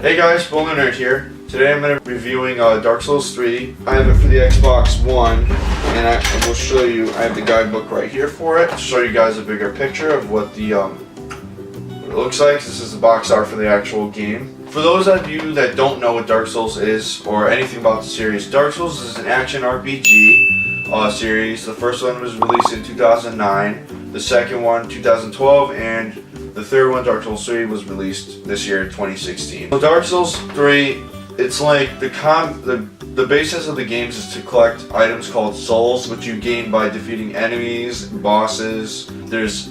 Hey guys, Bowler Nerd here. Today I'm going to be reviewing Dark Souls 3. I have it for the Xbox One, and I will show you. I have the guidebook right here for it to show you guys a bigger picture of what what it looks like. This is the box art for the actual game. For those of you that don't know what Dark Souls is or anything about the series, Dark Souls is an action RPG series. The first one was released in 2009, the second one 2012, and the third one, Dark Souls 3, was released this year, 2016. So Dark Souls 3, it's like the basis of the games is to collect items called souls, which you gain by defeating enemies, bosses. There's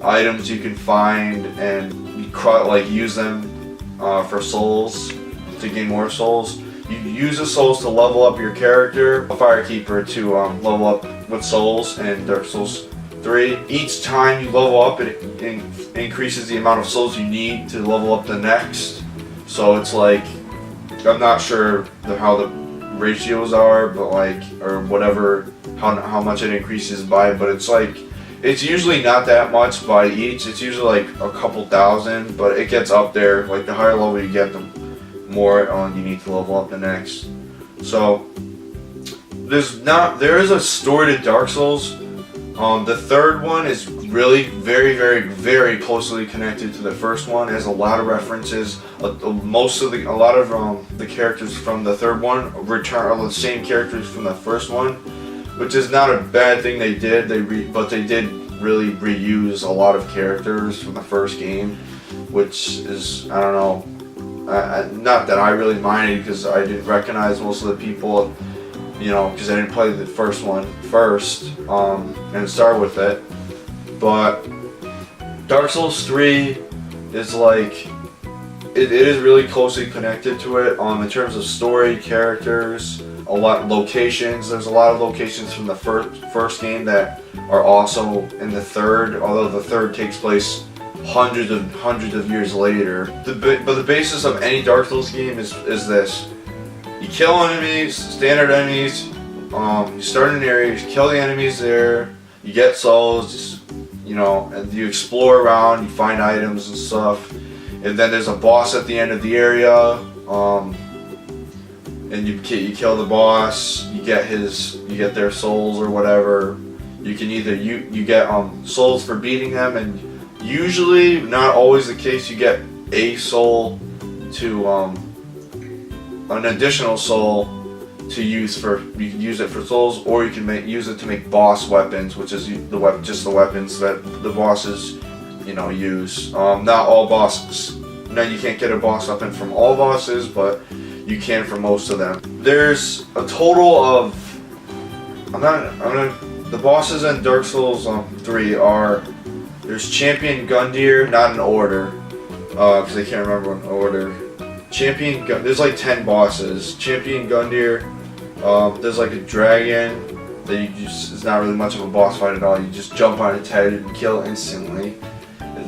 items you can find and you use them for souls to gain more souls. You use the souls to level up your character, a Firekeeper, to level up with souls in Dark Souls 3. Each time you level up, it increases the amount of souls you need to level up the next. So it's like, I'm not sure how the ratios are, but or whatever, how much it increases by, but it's usually not that much by each. It's usually like a couple thousand, but it gets up there. Like the higher level you get, the more you need to level up the next. So there is a story to Dark Souls. The third one is really very closely connected to the first one. It has a lot of references. A lot of the characters from the third one are the same characters from the first one, which is not a bad thing they did. But they did really reuse a lot of characters from the first game, which is, I don't know, not that I really minded because I didn't recognize most of the people. Because I didn't play the first one first and start with it. But Dark Souls 3 is it is really closely connected to it in terms of story, characters, a lot of locations. There's a lot of locations from the first game that are also in the third, although the third takes place hundreds of years later. But the basis of any Dark Souls game is this. You kill enemies, standard enemies, you start in an area, you kill the enemies there, you get souls, and you explore around, you find items and stuff, and then there's a boss at the end of the area, and you kill the boss, you get their souls or whatever. You can either, you get souls for beating them, and usually, not always the case, you get a soul to, an additional soul to use you can use it for souls, or you can use it to make boss weapons, which is just the weapons that the bosses use. Not all bosses. Now you can't get a boss weapon from all bosses, but you can for most of them. There's a total of the bosses in Dark Souls 3 are, there's Champion Gundyr, not in order, because I can't remember in order. There's like 10 bosses. Champion Gundyr, there's like a dragon that it's not really much of a boss fight at all. You just jump on its head and kill it instantly.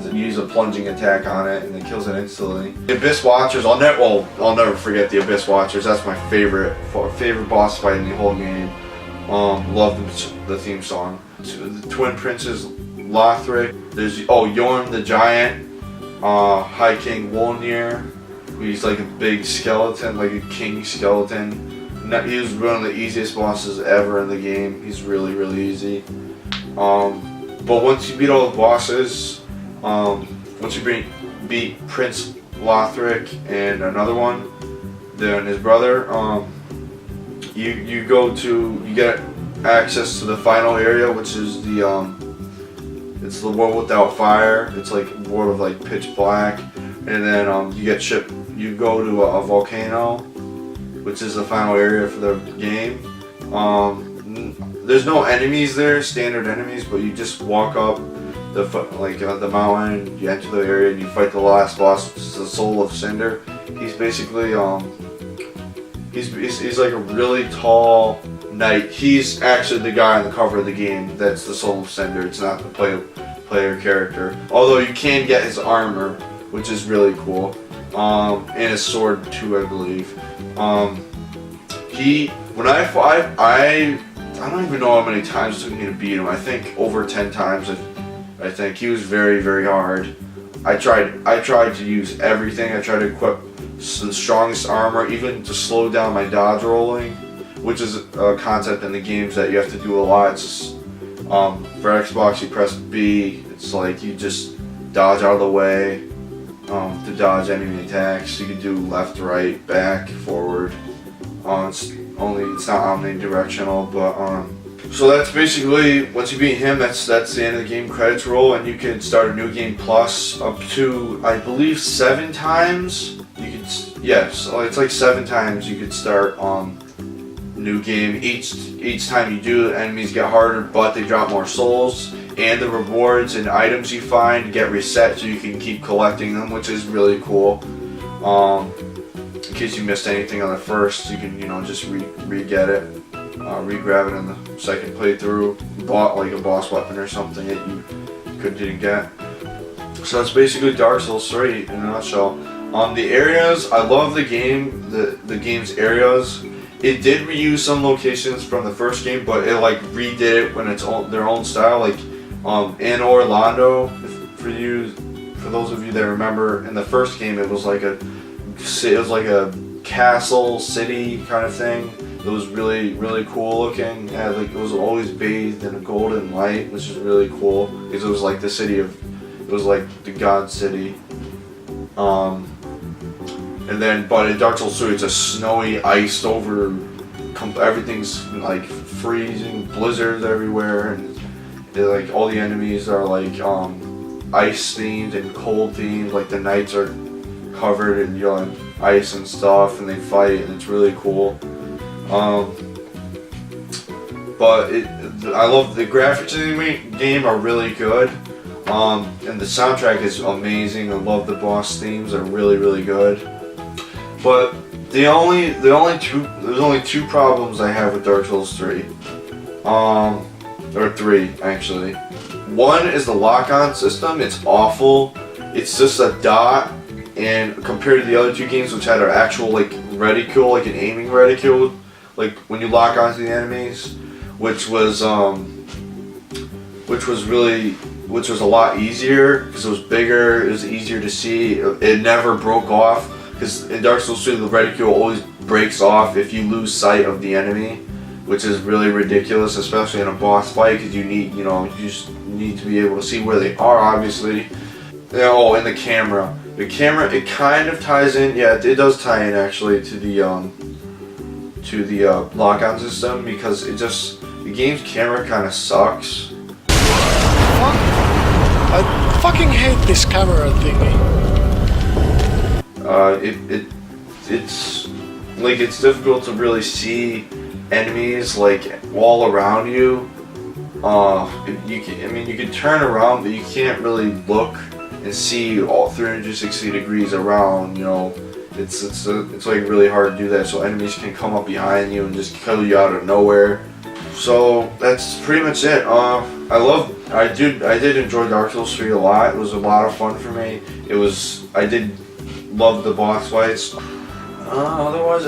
You use a plunging attack on it and it kills it instantly. The Abyss Watchers, I'll never forget the Abyss Watchers. That's my favorite boss fight in the whole game. Love the theme song. The Twin Princes, Lothric. There's Yorm the Giant, High King Wolnir. He's like a big skeleton, like a king skeleton. He was one of the easiest bosses ever in the game. He's really easy. But once you beat all the bosses, once you beat Prince Lothric and another one, then his brother, you get access to the final area, which is it's the world without fire. It's like a world of like pitch black. And then you go to a volcano, which is the final area for the game. There's no enemies there, standard enemies, but you just walk up the mountain, you enter the area, and you fight the last boss, which is the Soul of Cinder. He's basically he's like a really tall knight. He's actually the guy on the cover of the game. That's the Soul of Cinder. It's not the player character. Although you can get his armor, which is really cool. And his sword too, I believe. I don't even know how many times it took me to beat him. I think over 10 times. I think he was very hard. I tried to use everything. I tried to equip the strongest armor, even to slow down my dodge rolling, which is a concept in the games that you have to do a lot. It's just, for Xbox you press B, it's like you just dodge out of the way to dodge enemy attacks. You can do left, right, back, forward. It's not omnidirectional, but so that's basically, once you beat him, that's the end of the game credits roll, and you can start a new game plus up to, I believe, 7 times. You could, yes, it's like 7 times you could start new game. Each time you do, the enemies get harder, but they drop more souls, and the rewards and items you find get reset, so you can keep collecting them, which is really cool. In case you missed anything on the first, you can just re-get it. Re-grab it in the second playthrough, bought like a boss weapon or something that you didn't get. So that's basically Dark Souls 3 in a nutshell. The areas, I love the game, the game's areas. It did reuse some locations from the first game, but it like redid it when it's their own style. Like in Orlando, for those of you that remember, in the first game it was like a castle city kind of thing. It was really, really cool looking. It was always bathed in a golden light, which is really cool because it was like it was like the god city. But in Dark Souls 3, it's a snowy, iced over, everything's like freezing, blizzards everywhere, and like all the enemies are like ice themed and cold themed. Like the knights are covered in ice and stuff, and they fight, and it's really cool. But I love the graphics in the game are really good, and the soundtrack is amazing. I love the boss themes; are really, really good. But there's only two problems I have with Dark Souls 3, or 3 actually. One is the lock-on system. It's awful. It's just a dot, and compared to the other 2 games, which had an actual like reticule, like an aiming reticule, like when you lock onto the enemies, which was a lot easier because it was bigger, it was easier to see, it never broke off, because in Dark Souls 2 the reticule always breaks off if you lose sight of the enemy, which is really ridiculous, especially in a boss fight, because you just need to be able to see where they are, obviously. And the camera, it kind of ties in, yeah, it does tie in actually to the lock-on system, because the game's camera kind of sucks. I fucking hate this camera thingy. It's difficult to really see enemies like all around you. You can turn around, but you can't really look and see all 360 degrees around. It's like really hard to do that, so enemies can come up behind you and just kill you out of nowhere. So that's pretty much it. I did enjoy Dark Souls 3 a lot. It was a lot of fun for me. I did love the boss fights. Otherwise,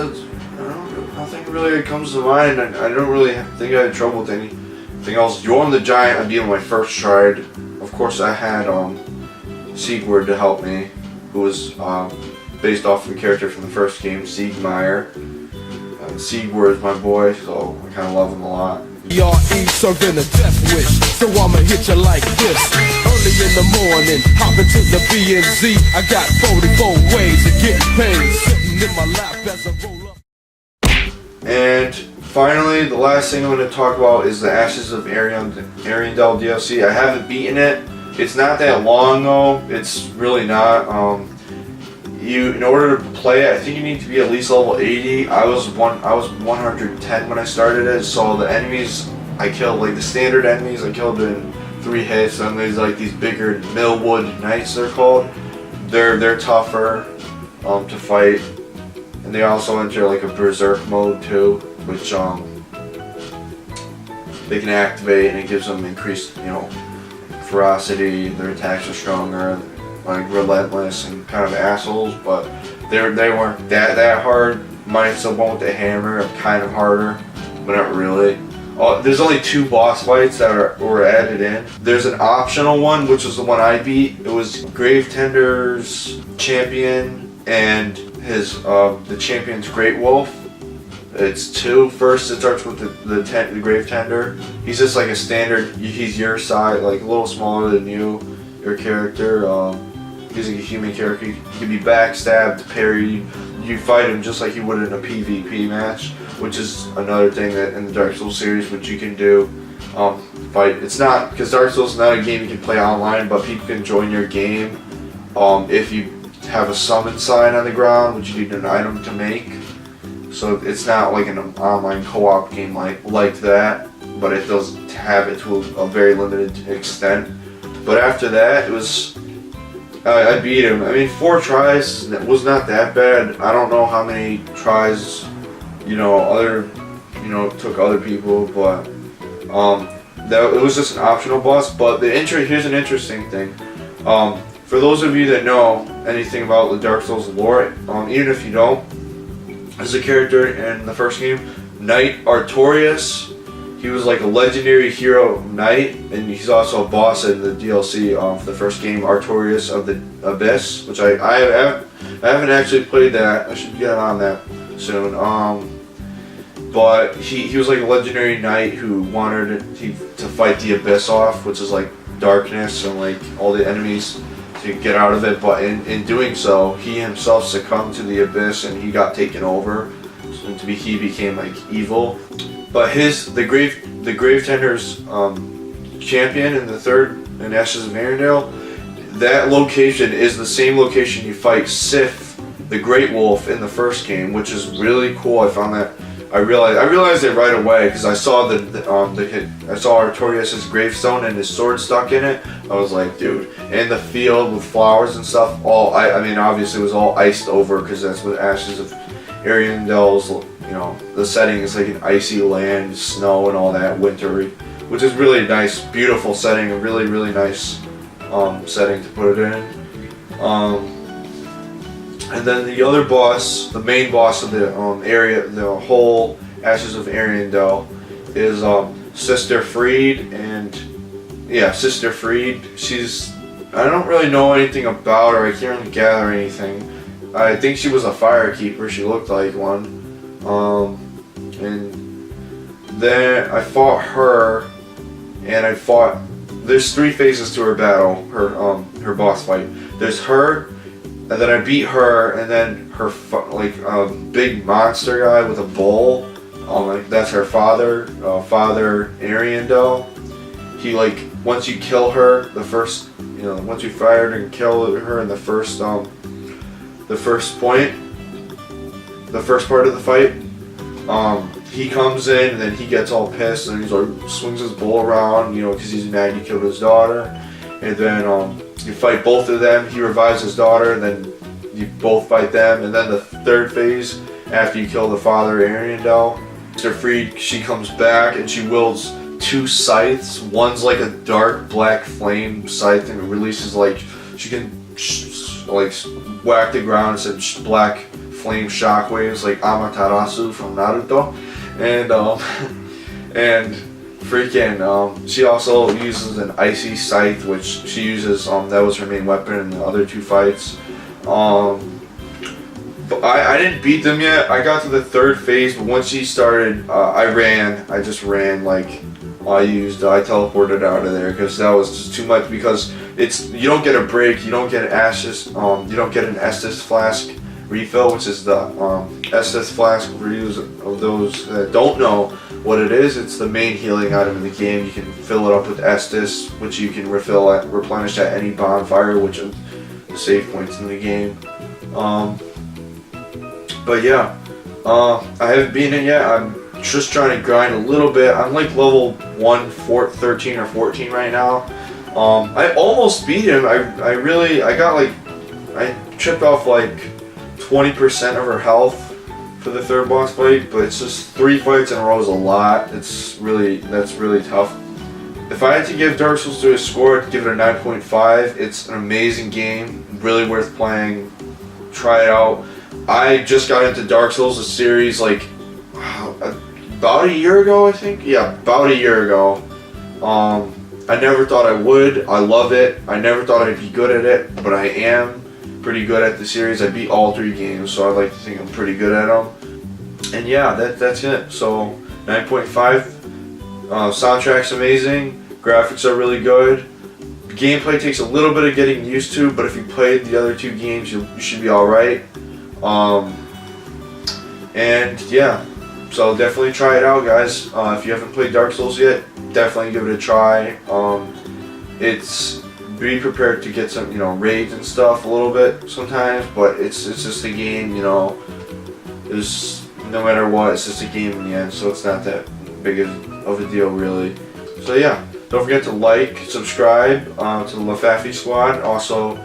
nothing really comes to mind. I don't really think I had trouble with anything else. Jorm the Giant, I beat on my first try. Of course, I had Siegward to help me, who was based off of a character from the first game, Siegmeyer. Siegward is my boy, so I kind of love him a lot. E.R.E. serving a death wish, so I'ma hit you like this. Early in the morning, hop into the B&Z. I got 44 ways to get paid, sitting in my lap as I roll up. And finally, the last thing I'm going to talk about is the Ashes of Ariandel DLC. I haven't beaten it. It's not that long though. It's really not. In order to play it, I think you need to be at least level 80. I was 110 when I started it, so the enemies I killed, like the standard enemies, I killed in 3 hits. And there's like these bigger Millwood Knights, they're called. They're tougher to fight, and they also enter like a berserk mode too, which they can activate, and it gives them increased ferocity. Their attacks are stronger, like relentless and kind of assholes, but they weren't that hard. Mine still went with the hammer, kind of harder, but not really. There's only 2 boss fights that were added in. There's an optional one, which was the one I beat. It was Gravetender's champion and the champion's Great Wolf. It's 2. First, it starts with the Grave Tender. He's just like a standard. He's your size, like a little smaller than you, your character. He's like a human character. He can be backstabbed, parried. You fight him just like you would in a PvP match, which is another thing that in the Dark Souls series, which you can do. Fight. It's not, because Dark Souls is not a game you can play online, but people can join your game if you have a summon sign on the ground, which you need an item to make. So it's not like an online co-op game like that, but it does have it to a very limited extent. But after that, it was I beat him. I mean, 4 tries was not that bad. I don't know how many tries, took other people, but it was just an optional boss. But here's an interesting thing. For those of you that know anything about the Dark Souls lore, even if you don't, there's a character in the first game, Knight Artorias. He was like a legendary hero knight, and he's also a boss in the DLC of the first game, Artorias of the Abyss, which I haven't actually played that. I should get on that soon. But he was like a legendary knight who wanted to fight the Abyss off, which is like darkness and like all the enemies, to get out of it. But in doing so, he himself succumbed to the Abyss and he got taken over. So he became like evil. But the Grave Tender's champion in the third in Ashes of Arendelle, that location is the same location you fight Sif, the Great Wolf, in the first game, which is really cool. I found that. I realized it right away because I saw I saw Artorias' gravestone and his sword stuck in it. I was like, dude, in the field with flowers and stuff. I mean, obviously it was all iced over because that's what Ashes of Ariandel's. The setting is like an icy land, snow and all that, wintry, which is really nice, beautiful setting, a really, really nice setting to put it in. And then the other boss, the main boss of the area, the whole Ashes of Ariandel, is Sister Freed, and Sister Freed. I don't really know anything about her. I can't really gather anything. I think she was a fire keeper. She looked like one. And then I fought her, and there's 3 phases to her battle, her boss fight. There's her, and then I beat her, and then her big monster guy with a bowl. That's her father Ariandel. He once you kill her, once you fired and kill her in the first part of the fight, he comes in and then he gets all pissed and he's swings his bowl around, because he's mad you killed his daughter. And then you fight both of them. He revives his daughter, and then you both fight them. And then the third phase, after you kill the father Ariandel, Sister Freed, she comes back and she wields 2 scythes. One's like a dark black flame scythe, and it releases she can whack the ground and send black flame shockwaves like Amaterasu from Naruto, and she also uses an icy scythe, which she uses. That was her main weapon in the other 2 fights. But I didn't beat them yet. I got to the 3rd phase, but once she started, I just ran I teleported out of there because that was just too much. Because you don't get a break, you don't get an Estus flask refill, which is the Estus flask. For those that don't know what it is, it's the main healing item in the game. You can fill it up with Estus, which you can replenish at any bonfire, which are the save points in the game. But yeah, I haven't beaten it yet. I'm just trying to grind a little bit. I'm like level 13 or 14 right now. I almost beat him. I tripped off 20% of her health for the 3rd boss fight, but it's just 3 fights in a row is a lot. That's really tough. If I had to give Dark Souls 2 a score, I'd give it a 9.5. It's an amazing game, really worth playing. Try it out. I just got into Dark Souls, the series, about a year ago, I think. Yeah, about a year ago. I never thought I would. I love it. I never thought I'd be good at it, but I am. pretty good at the series. I beat all 3 games, so I like to think I'm pretty good at them. And yeah, that's it. So 9.5. Soundtrack's amazing. Graphics are really good. Gameplay takes a little bit of getting used to, but if you played the other 2 games, you should be alright. And yeah, so definitely try it out, guys. If you haven't played Dark Souls yet, definitely give it a try. Be prepared to get some, raids and stuff a little bit sometimes, but it's just a game, There's no matter what, it's just a game in the end, so it's not that big of a deal, really. So yeah, don't forget to like, subscribe to the Lafafi Squad, also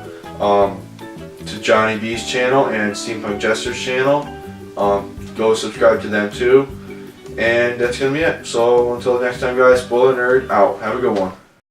to Johnny B's channel and Steampunk Jester's channel. Go subscribe to them too. And that's gonna be it. So until next time, guys, Spoiler Nerd out. Have a good one.